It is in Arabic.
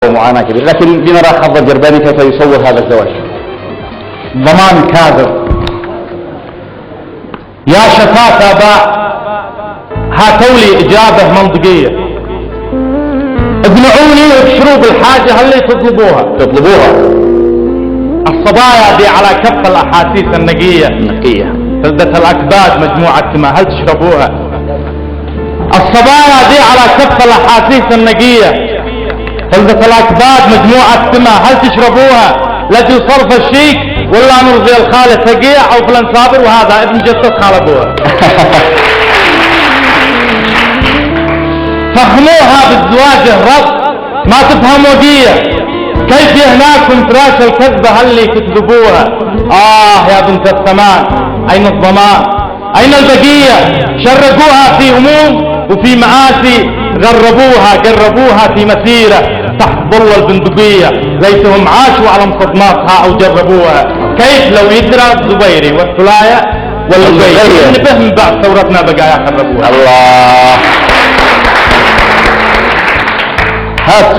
ومعاناة كبيرة، لكن لنرى حظ الجرباني كيف يصور هذا الزواج. ضمان كاذب. يا شفاة آباء، هاتوا لي إجابة منطقية، اقنعوني وابشروا بالحاجة اللي تطلبوها. الصبايا دي على كف الأحاسيس النقية، فلذة الأكباد مجموعة كما، هل تشربوها؟ الصبايا دي على كف الأحاسيس النقية، فلذة الأكباد مجموعة كما، هل تشربوها؟ التي صرف الشيك ولا نرضي الخالة تقيع أو فلان صابر وهذا ابن جثة خال أبوها. فهموها بالزواج الرب، ما تفهموا دي. كيف هناكم تراش الكذبة اللي تكذبوها؟ يا بنت الثمان، أين الضمان؟ أين البقية؟ شرقوها في هموم وفي مآسي، قربوها في مسيرة تحت ظل البندقية، ليتهم عاشوا على صدماتها أو جربوها. كيف لو يدرى الزبيري والثلاية والزبيري نبه من بعد ثورتنا بقايا خربوها. الله.